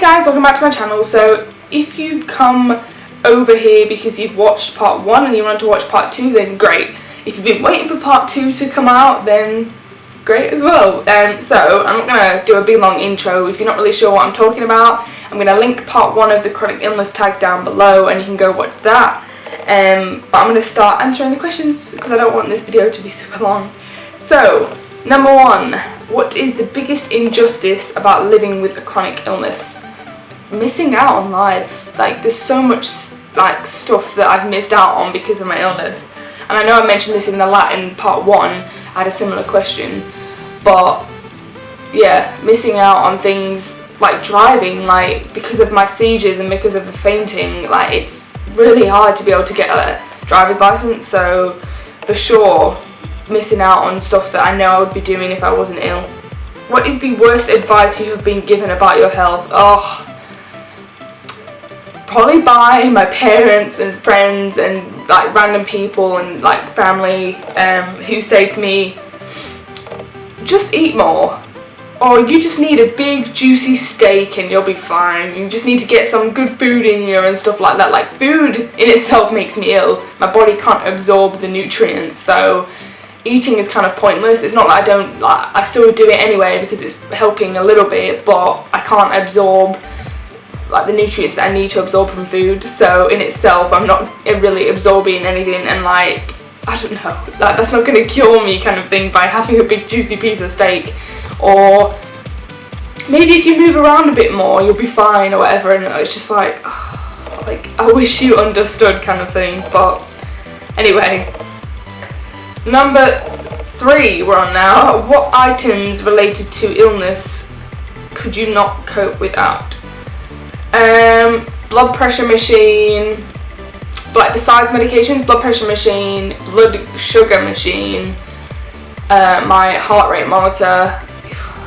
guys, welcome back to my channel. So if you've come over here because you've watched part 1 and you want to watch part 2, then great. If you've been waiting for part 2 to come out, then great as well. So I'm not going to do a big long intro. If you're not really sure what I'm talking about, I'm going to link part 1 of the chronic illness tag down below and you can go watch that. But I'm going to start answering the questions because I don't want this video to be super long. So, number 1, what is the biggest injustice about living with a chronic illness? Missing out on life. Like, there's so much like stuff that I've missed out on because of my illness. And I know I mentioned this in the Latin part 1, I had a similar question. But yeah, missing out on things like driving, like because of my seizures and because of the fainting, like it's really hard to be able to get a driver's license. So for sure, missing out on stuff that I know I would be doing if I wasn't ill. What is the worst advice you have been given about your health? Oh, probably by my parents and friends and like random people and like family who say to me, just eat more, or you just need a big juicy steak and you'll be fine. You just need to get some good food in you and stuff like that. Like, food in itself makes me ill. My body can't absorb the nutrients, so eating is kind of pointless. It's not that I don't, like, I still do it anyway because it's helping a little bit, but I can't absorb like the nutrients that I need to absorb from food. So in itself, I'm not really absorbing anything, and like, I don't know, like that's not going to cure me kind of thing by having a big juicy piece of steak. Or maybe if you move around a bit more, you'll be fine or whatever. And it's just like, oh, like I wish you understood kind of thing. But anyway. Number 3 we're on now. What items related to illness could you not cope without? Blood pressure machine, like besides medications, blood pressure machine, blood sugar machine, my heart rate monitor,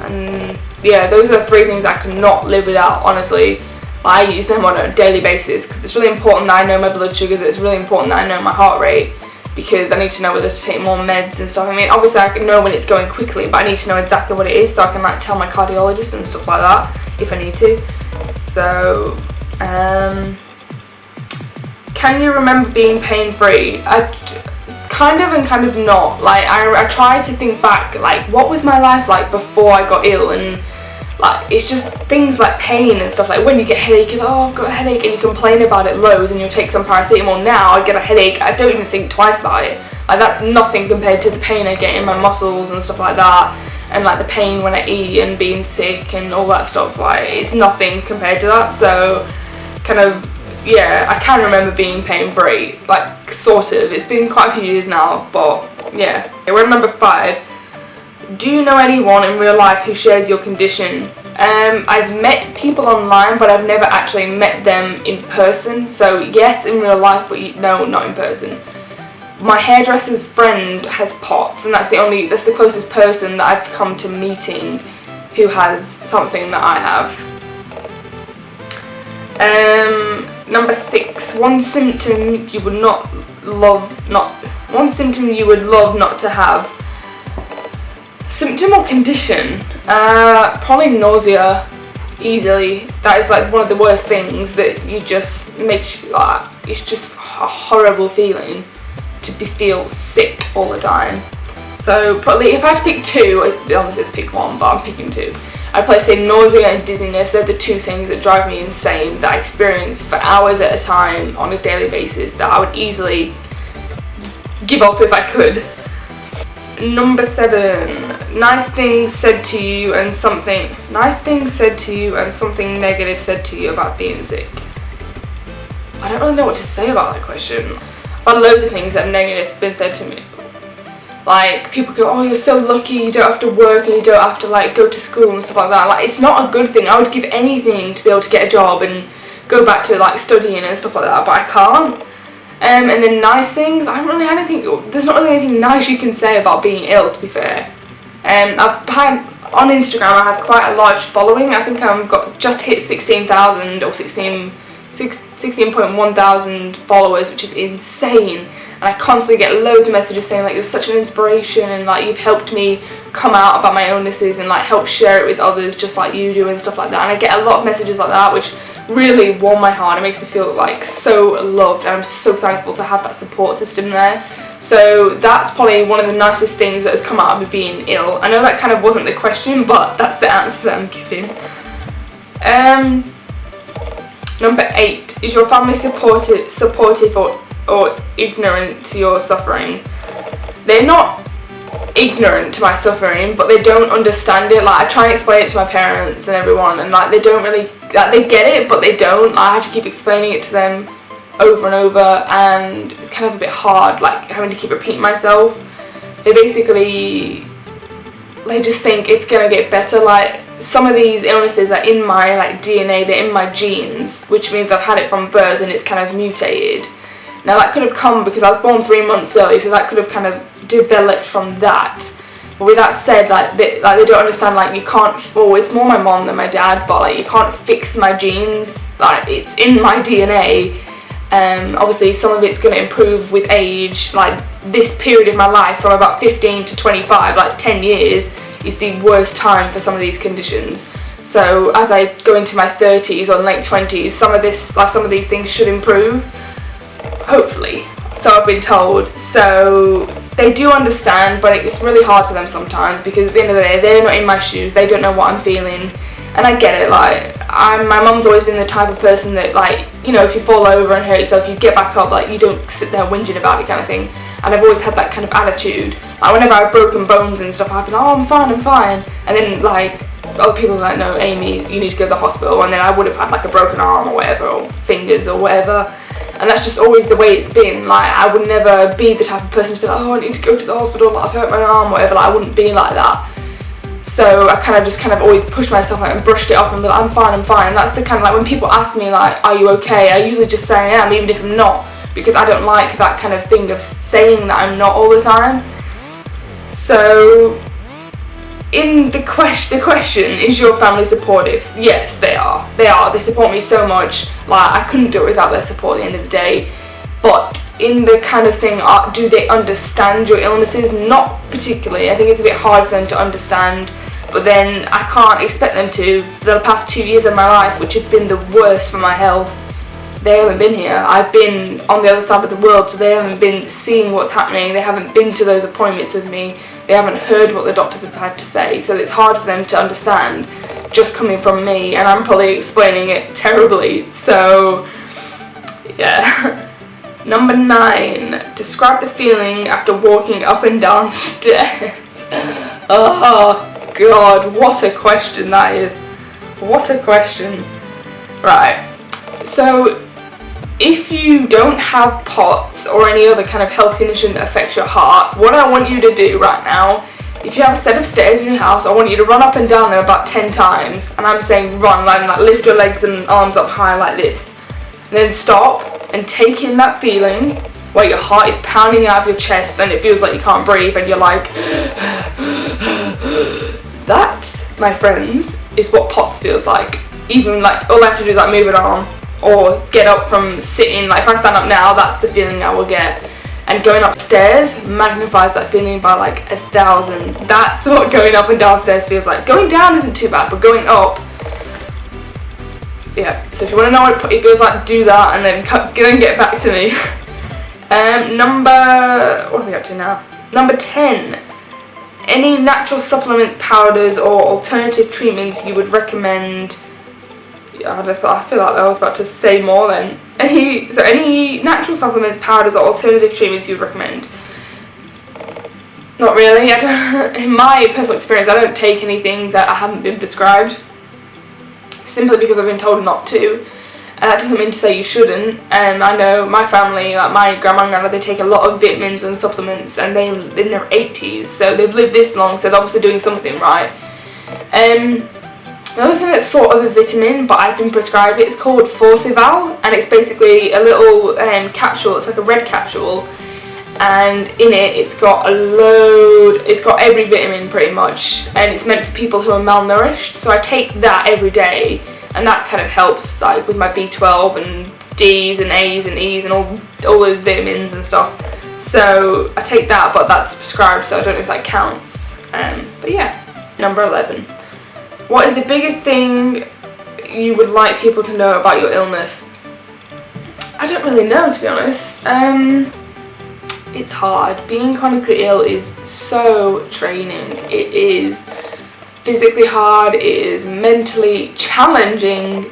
and yeah, those are the 3 things I could not live without, honestly. I use them on a daily basis because it's really important that I know my blood sugars. It's really important that I know my heart rate, because I need to know whether to take more meds and stuff. I mean, obviously I can know when it's going quickly, but I need to know exactly what it is so I can like tell my cardiologist and stuff like that if I need to. So, can you remember being pain-free? I kind of and kind of not. Like, I tried to think back, like, what was my life like before I got ill? And like, it's just things like pain and stuff. Like when you get a headache, you're like, oh, I've got a headache, and you complain about it loads, and you'll take some paracetamol. Now I get a headache, I don't even think twice about it. Like, that's nothing compared to the pain I get in my muscles and stuff like that, and like the pain when I eat and being sick and all that stuff. Like, it's nothing compared to that. So kind of, yeah, I can remember being pain-free, like sort of. It's been quite a few years now, but yeah. Okay, we're at number 5. Do you know anyone in real life who shares your condition? I've met people online, but I've never actually met them in person. So yes, in real life, but no, not in person. My hairdresser's friend has POTS, and that's the closest person that I've come to meeting who has something that I have. Number 6. One symptom you would love not to have. Symptom or condition? Probably nausea, easily. That is like one of the worst things that you just makes you like, it's just a horrible feeling to feel sick all the time. So probably if I had to pick 2, obviously it's pick 1, but I'm picking 2. I'd probably say nausea and dizziness. They're the 2 things that drive me insane, that I experience for hours at a time on a daily basis, that I would easily give up if I could. Number 7. Nice things said to you and something negative said to you about being sick. I don't really know what to say about that question. I've had loads of things that are negative been said to me. Like, people go, oh, you're so lucky, you don't have to work and you don't have to like go to school and stuff like that. Like, it's not a good thing. I would give anything to be able to get a job and go back to like studying and stuff like that, but I can't. And then nice things, I don't really have anything, there's not really anything nice you can say about being ill, to be fair. I've had, on Instagram, I have quite a large following. I think I've got just hit 16,000 or 16.1 thousand followers, which is insane. And and I constantly get loads of messages saying like you're such an inspiration and like you've helped me come out about my illnesses and like help share it with others just like you do and stuff like that. And I get a lot of messages like that, which really warm my heart. It makes me feel like so loved, and I'm so thankful to have that support system there. So that's probably one of the nicest things that has come out of me being ill. I know that kind of wasn't the question, but that's the answer that I'm giving. Number 8, is your family supportive or ignorant to your suffering? They're not ignorant to my suffering, but they don't understand it. Like, I try and explain it to my parents and everyone, and like they don't really, like, they get it but they don't. Like, I have to keep explaining it to them over and over, and it's kind of a bit hard, like having to keep repeating myself. They just think it's gonna get better. Like, some of these illnesses are in my like DNA, they're in my genes, which means I've had it from birth and it's kind of mutated. Now that could have come because I was born 3 months early, so that could have kind of developed from that. But with that said, like they don't understand, like you can't, well, it's more my mom than my dad, but like you can't fix my genes, like it's in my DNA. Obviously some of it's going to improve with age. Like, this period of my life from about 15 to 25, like 10 years, is the worst time for some of these conditions. So as I go into my 30s or late 20s, some of these things should improve, hopefully, so I've been told. So they do understand, but it's really hard for them sometimes, because at the end of the day, they're not in my shoes, they don't know what I'm feeling. And I get it, like, my mum's always been the type of person that, like, you know, if you fall over and hurt yourself, you get back up, like, you don't sit there whinging about it kind of thing. And I've always had that kind of attitude. Like, whenever I've broken bones and stuff, I've been like, oh, I'm fine. And then, like, other people are like, no, Amy, you need to go to the hospital. And then I would have had, like, a broken arm or whatever, or fingers or whatever. And that's just always the way it's been. Like, I would never be the type of person to be like, oh, I need to go to the hospital, like, I've hurt my arm or whatever. Like, I wouldn't be like that. So I kind of always pushed myself out and brushed it off and be like, I'm fine. And that's the kind of, like, when people ask me, like, are you okay? I usually just say I am, even if I'm not, because I don't like that kind of thing of saying that I'm not all the time. So, in the question, is your family supportive? Yes, they are. They support me so much. Like, I couldn't do it without their support at the end of the day. But in the kind of thing, do they understand your illnesses? Not particularly. I think it's a bit hard for them to understand, but then I can't expect them to. For the past 2 years of my life, which have been the worst for my health, they haven't been here. I've been on the other side of the world, so they haven't been seeing what's happening. They haven't been to those appointments with me. They haven't heard what the doctors have had to say, so it's hard for them to understand just coming from me, and I'm probably explaining it terribly. So, yeah. Number 9, describe the feeling after walking up and down stairs. Oh God, what a question that is. What a question. Right, so if you don't have POTS or any other kind of health condition that affects your heart, what I want you to do right now, if you have a set of stairs in your house, I want you to run up and down them about 10 times. And I'm saying run, like lift your legs and arms up high like this. And then stop and take in that feeling where your heart is pounding out of your chest and it feels like you can't breathe and you're like, that, my friends, is what POTS feels like. Even like, all I have to do is like move an arm or get up from sitting. Like, if I stand up now, that's the feeling I will get. And going upstairs magnifies that feeling by like 1,000. That's what going up and downstairs feels like. Going down isn't too bad, but going up, yeah. So if you want to know what it feels like, do that and then get back to me. What are we up to now? Number 10. Any natural supplements, powders, or alternative treatments you would recommend? I feel like I was about to say more then. Any natural supplements, powders, or alternative treatments you would recommend? Not really. In my personal experience, I don't take anything that I haven't been prescribed, simply because I've been told not to. And that doesn't mean to say you shouldn't. I know my family, like my grandma and grandma, they take a lot of vitamins and supplements, and they're in their 80s, so they've lived this long, so they're obviously doing something right. The other thing that's sort of a vitamin, but I've been prescribed it, it's called Forceval, and it's basically a little capsule. It's like a red capsule, and in it, it's got every vitamin pretty much, and it's meant for people who are malnourished. So I take that every day, and that kind of helps, like with my B12 and D's and A's and E's and all those vitamins and stuff. So I take that, but that's prescribed, so I don't know if that counts. But yeah, number 11. What is the biggest thing you would like people to know about your illness? I don't really know, to be honest. It's hard. Being chronically ill is so draining. It is physically hard, it is mentally challenging.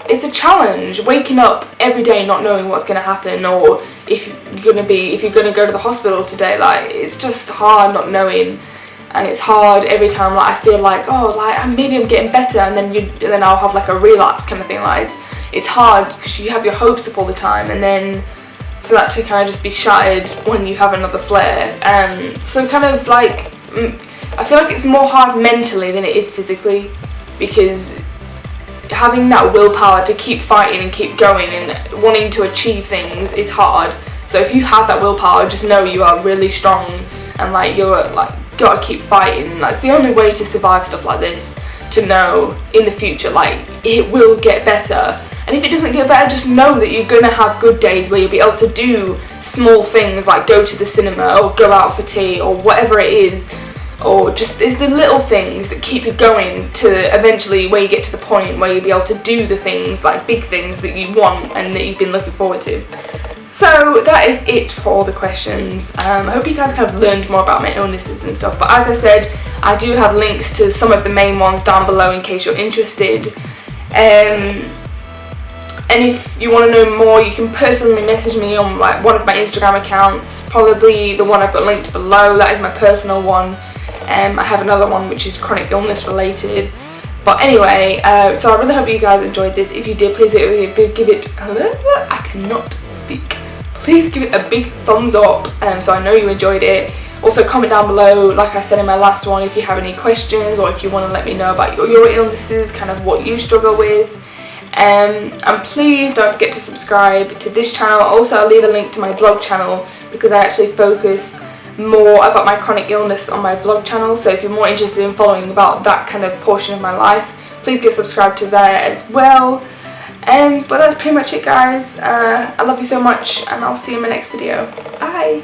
It's a challenge waking up every day not knowing what's going to happen, or if you're going to go to the hospital today. Like, it's just hard not knowing, and it's hard every time, like, I feel like, oh, like, maybe I'm getting better, and then I'll have like a relapse kind of thing. Like, it's hard because you have your hopes up all the time, and then for that to kind of just be shattered when you have another flare. So kind of like, I feel like it's more hard mentally than it is physically, because having that willpower to keep fighting and keep going and wanting to achieve things is hard. So if you have that willpower, just know you are really strong, and like, you're like, gotta keep fighting. That's the only way to survive stuff like this, to know in the future, like, it will get better. And if it doesn't get better, just know that you're gonna have good days where you'll be able to do small things like go to the cinema or go out for tea or whatever it is, or just, it's the little things that keep you going to eventually where you get to the point where you'll be able to do the things, like big things that you want and that you've been looking forward to. So that is it for the questions. I hope you guys kind of learned more about my illnesses and stuff, but as I said, I do have links to some of the main ones down below in case you're interested. And if you want to know more, you can personally message me on like one of my Instagram accounts, probably the one I've got linked below. That is my personal one. I have another one which is chronic illness related. But anyway, so I really hope you guys enjoyed this. If you did, please give it, I cannot speak. Please give it a big thumbs up, so I know you enjoyed it. Also comment down below, like I said in my last one, if you have any questions or if you want to let me know about your illnesses, kind of what you struggle with. And please don't forget to subscribe to this channel. Also, I'll leave a link to my vlog channel, because I actually focus more about my chronic illness on my vlog channel. So if you're more interested in following about that kind of portion of my life, please get subscribed to there as well. But that's pretty much it, guys. I love you so much, and I'll see you in my next video. Bye!